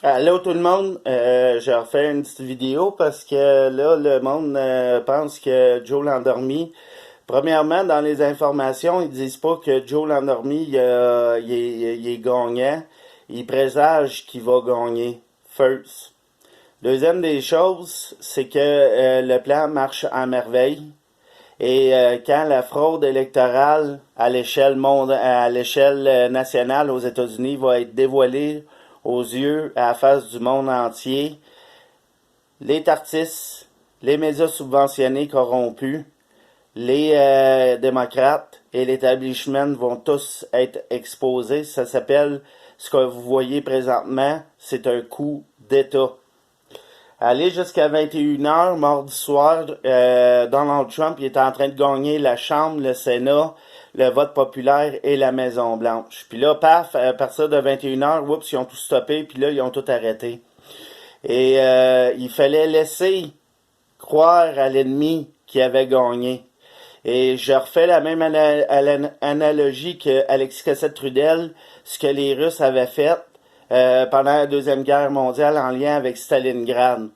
Allô tout le monde, je refais une petite vidéo parce que là le monde pense que Joe l'endormi. Premièrement, dans les informations, ils disent pas que Joe l'endormi il est gagnant. Ils présagent qu'il va gagner. First. Deuxième des choses, c'est que le plan marche à merveille. Et quand la fraude électorale à l'échelle nationale aux États-Unis va être dévoilée aux yeux, à la face du monde entier, les tartistes, les médias subventionnés corrompus, les démocrates et l'établissement vont tous être exposés. Ça s'appelle, ce que vous voyez présentement, c'est un coup d'État. Aller jusqu'à 21h, mardi soir, Donald Trump il est en train de gagner la Chambre, le Sénat, le vote populaire et la Maison-Blanche. Puis là, paf, à partir de 21h, oups, ils ont tout stoppé, puis là, ils ont tout arrêté. Et il fallait laisser croire à l'ennemi qui avait gagné. Et je refais la même analogie que Alexis Cossette-Trudel, ce que les Russes avaient fait pendant la Deuxième Guerre mondiale en lien avec Stalingrad.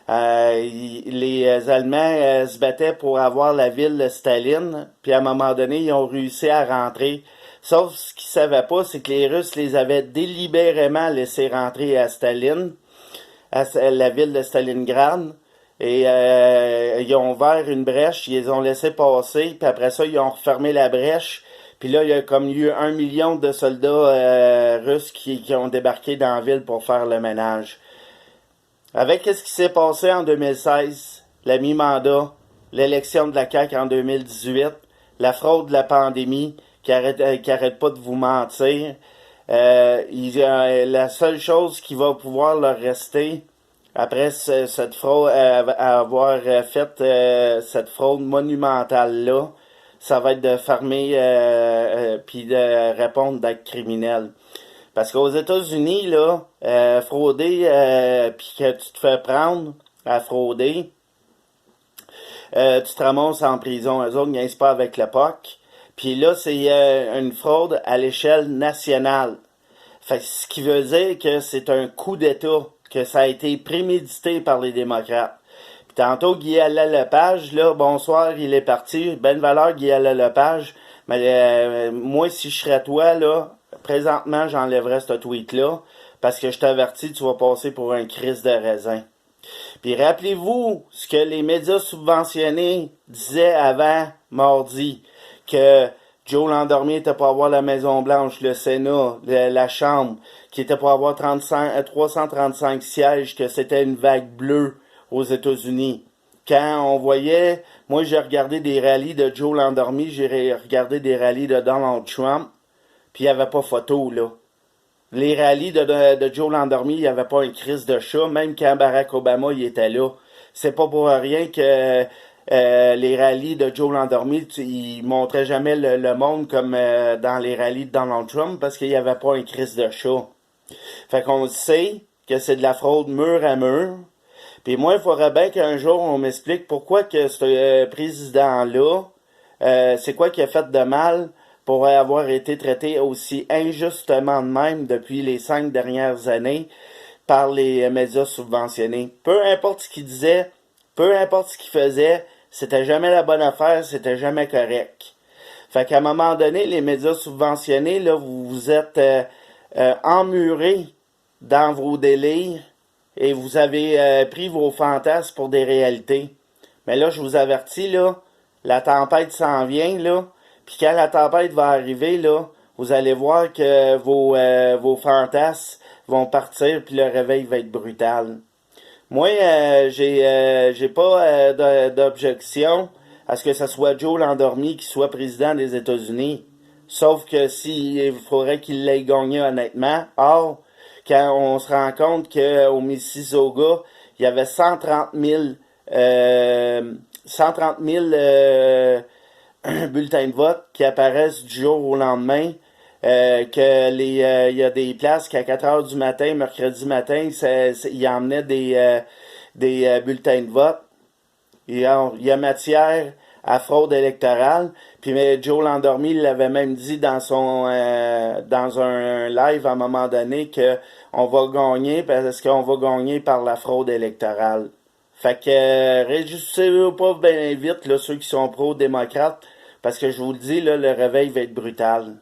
Les Allemands se battaient pour avoir la ville de Staline, puis à un moment donné, ils ont réussi à rentrer. Sauf ce qu'ils savaient pas, c'est que les Russes les avaient délibérément laissés rentrer à Staline, à la ville de Stalingrad. Et ils ont ouvert une brèche, ils les ont laissé passer, puis après ça, ils ont refermé la brèche. Puis là, il y a comme eu 1 million de soldats russes qui ont débarqué dans la ville pour faire le ménage. Avec ce qui s'est passé en 2016, la mi-mandat, l'élection de la CAQ en 2018, la fraude de la pandémie qui arrête pas de vous mentir, la seule chose qui va pouvoir leur rester après cette fraude, avoir fait cette fraude monumentale-là, ça va être de fermer puis de répondre d'actes criminels. Parce qu'aux États-Unis, là, frauder puis que tu te fais prendre à frauder, tu te ramasses en prison. Eux autres niaisent pas avec le POC. Puis là, c'est une fraude à l'échelle nationale. Fait que ce qui veut dire que c'est un coup d'État, que ça a été prémédité par les démocrates. Puis tantôt, Guy Alain Lepage, là, bonsoir, il est parti. Bonne valeur, Guy Alain Lepage. Mais moi, si je serais toi, là, présentement, j'enlèverais ce tweet-là. Parce que je t'avertis, tu vas passer pour un Christ de raisin. Puis rappelez-vous ce que les médias subventionnés disaient avant mardi, que Joe l'endormi était pour avoir la Maison-Blanche, le Sénat, la Chambre, qui était pour avoir 335 sièges, que c'était une vague bleue aux États-Unis. Quand on voyait, moi j'ai regardé des rallyes de Joe l'endormi, j'ai regardé des rallyes de Donald Trump, puis il n'y avait pas photo, là. Les rallyes de Joe l'endormi, il n'y avait pas un crise de chat, même quand Barack Obama il était là. C'est pas pour rien que les rallyes de Joe l'endormi, ils montraient jamais le monde comme dans les rallyes de Donald Trump parce qu'il n'y avait pas un crise de chat. Fait qu'on sait que c'est de la fraude mur à mur. Puis moi, il faudrait bien qu'un jour on m'explique pourquoi que ce président-là, c'est quoi qu'il a fait de mal pour avoir été traité aussi injustement de même depuis les 5 dernières années par les médias subventionnés. Peu importe ce qu'il disait, peu importe ce qu'il faisait, c'était jamais la bonne affaire, c'était jamais correct. Fait qu'à un moment donné, les médias subventionnés, là, vous êtes emmurés dans vos délires et vous avez pris vos fantasmes pour des réalités. Mais là, je vous avertis, là, la tempête s'en vient, là. Puis quand la tempête va arriver, là, vous allez voir que vos fantasmes vont partir, puis le réveil va être brutal. Moi, j'ai pas d'objection à ce que ce soit Joe l'endormi qui soit président des États-Unis. Sauf que il faudrait qu'il l'ait gagné honnêtement. Or, quand on se rend compte qu'au Mississauga, il y avait 130 000 bulletins de vote qui apparaissent du jour au lendemain, il y a des places qu'à 4 heures du matin, mercredi matin, il emmenait des bulletins de vote. Il y a matière à fraude électorale. Puis mais Joe Landormi l'avait même dit dans un live à un moment donné que on va gagner parce qu'on va gagner par la fraude électorale. Fait que réjouissez-vous pas bien vite là, ceux qui sont pro-démocrates, parce que je vous le dis, là, le réveil va être brutal.